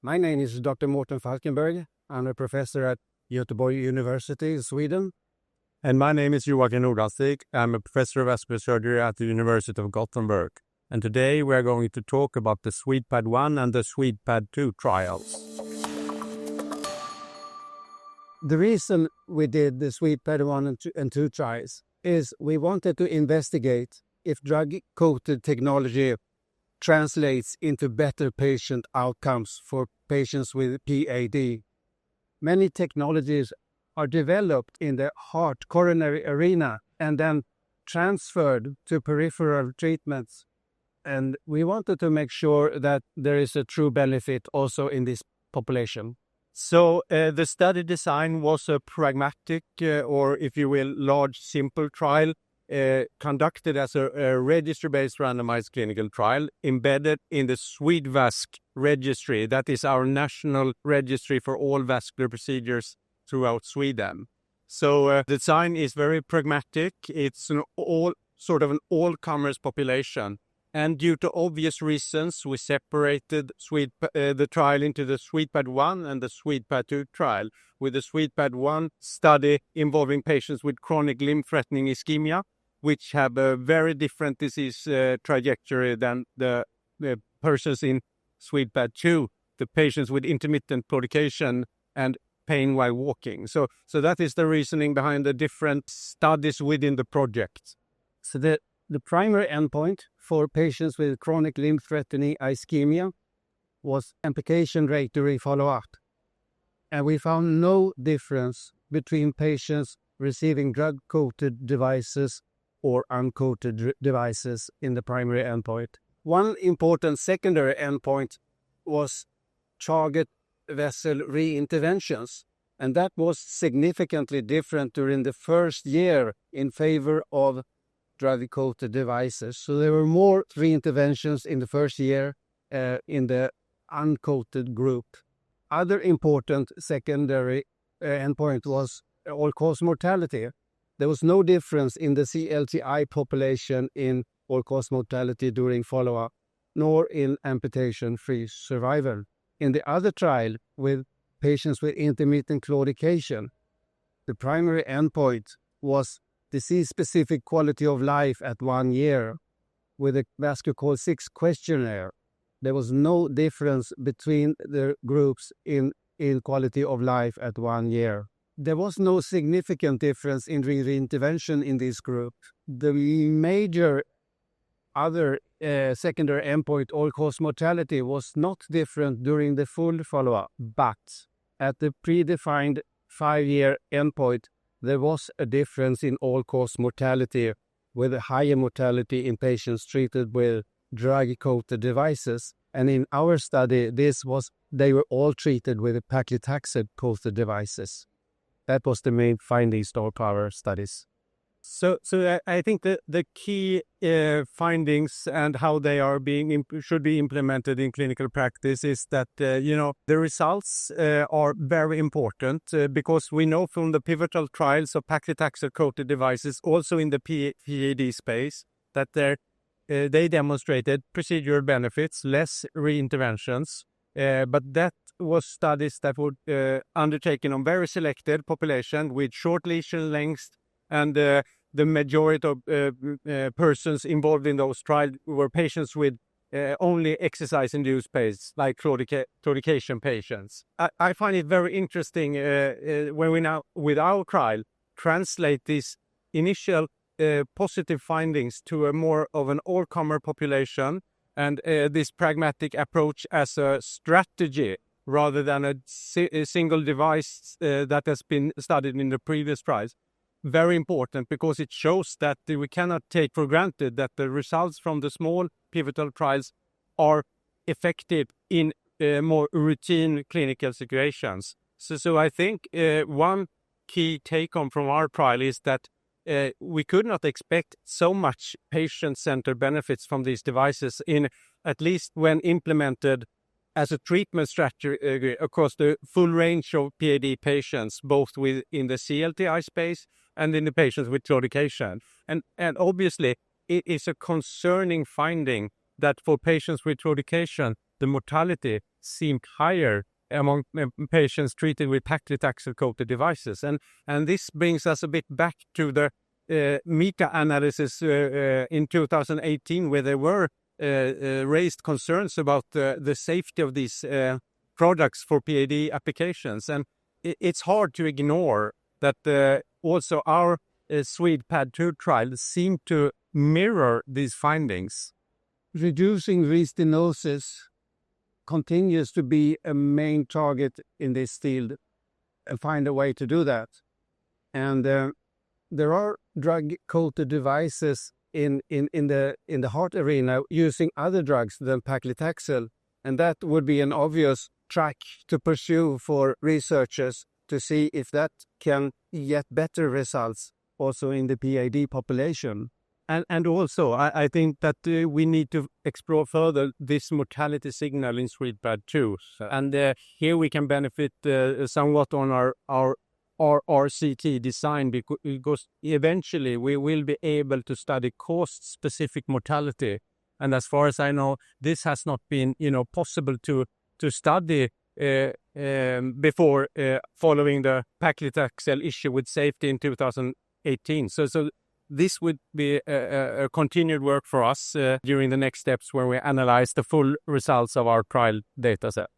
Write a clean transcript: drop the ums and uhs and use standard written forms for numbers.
My name is Dr. Mårten Falkenberg. I'm a professor at Gothenburg University in Sweden. And my name is Joakim Nordanstig. I'm a professor of vascular surgery at the University of Gothenburg. And today we are going to talk about the SWEDEPAD 1 and the SWEDEPAD 2 trials. The reason we did the SWEDEPAD 1 and 2 trials is we wanted to investigate if drug-coated technology translates into better patient outcomes for patients with PAD. Many technologies are developed in the heart coronary arena and then transferred to peripheral treatments. And we wanted to make sure that there is a true benefit also in this population. So the study design was a pragmatic or, if you will, large, simple trial conducted as a registry-based randomized clinical trial embedded in the Swedish Vascular Registry. That is our national registry for all vascular procedures throughout Sweden. So the design is very pragmatic. It's an all-comers population. And due to obvious reasons, we separated the trial into the SWEDEPAD 1 and the SWEDEPAD 2 trial, with the SWEDEPAD 1 study involving patients with chronic limb-threatening ischemia, which have a very different disease trajectory than the persons in SWEDEPAD 2, the patients with intermittent claudication and pain while walking. So that is the reasoning behind the different studies within the project. So the primary endpoint for patients with chronic limb-threatening ischemia was amputation rate during follow-up. And we found no difference between patients receiving drug-coated devices or uncoated devices in the primary endpoint. One important secondary endpoint was target vessel reinterventions, and that was significantly different during the first year in favor of drug-coated devices. So there were more reinterventions in the first year in the uncoated group. Other important secondary endpoint was all-cause mortality. There was no difference in the CLTI population in all-cause mortality during follow-up, nor in amputation-free survival. In the other trial, with patients with intermittent claudication, the primary endpoint was disease-specific quality of life at 1 year. With a Vascular Call 6 questionnaire, there was no difference between the groups in quality of life at 1 year. There was no significant difference in reintervention in this group. The major other secondary endpoint, all-cause mortality, was not different during the full follow-up, but at the predefined 5-year endpoint, there was a difference in all-cause mortality, with a higher mortality in patients treated with drug-coated devices. And in our study, they were all treated with Paclitaxel-coated devices. That was the main findings of our studies. So I think the key findings and how they are should be implemented in clinical practice is that the results are very important because we know from the pivotal trials of Paclitaxel-coated devices, also in the PAD space, that they demonstrated procedural benefits, less reinterventions, but that was studies that were undertaken on very selected population with short lesion lengths, and the majority of persons involved in those trials were patients with only exercise-induced pain, like claudication patients. I find it very interesting when we now, with our trial, translate these initial positive findings to a more of an all-comer population, and this pragmatic approach as a strategy rather than a single device that has been studied in the previous trials. Very important, because it shows that we cannot take for granted that the results from the small pivotal trials are effective in more routine clinical situations. So I think one key take-home from our trial is that we could not expect so much patient-centered benefits from these devices, in at least when implemented as a treatment strategy across the full range of PAD patients, both within the CLTI space and in the patients with claudication. And obviously, it is a concerning finding that for patients with claudication, the mortality seemed higher among patients treated with Paclitaxel-coated devices. And this brings us a bit back to the meta-analysis in 2018, where there were raised concerns about the safety of these products for PAD applications. And it's hard to ignore that also our SWEDEPAD 2 trial seemed to mirror these findings. Reducing restenosis continues to be a main target in this field, and find a way to do that. And there are drug-coated devices in the heart arena using other drugs than paclitaxel, and that would be an obvious track to pursue for researchers to see if that can get better results also in the PAD population. And also, I think that we need to explore further this mortality signal in SWEDEPAD 2. And here we can benefit somewhat on our RCT design, because eventually we will be able to study cause-specific mortality. And as far as I know, this has not been possible to study before following the Paclitaxel issue with safety in 2018. So this would be a continued work for us during the next steps, where we analyze the full results of our trial data set.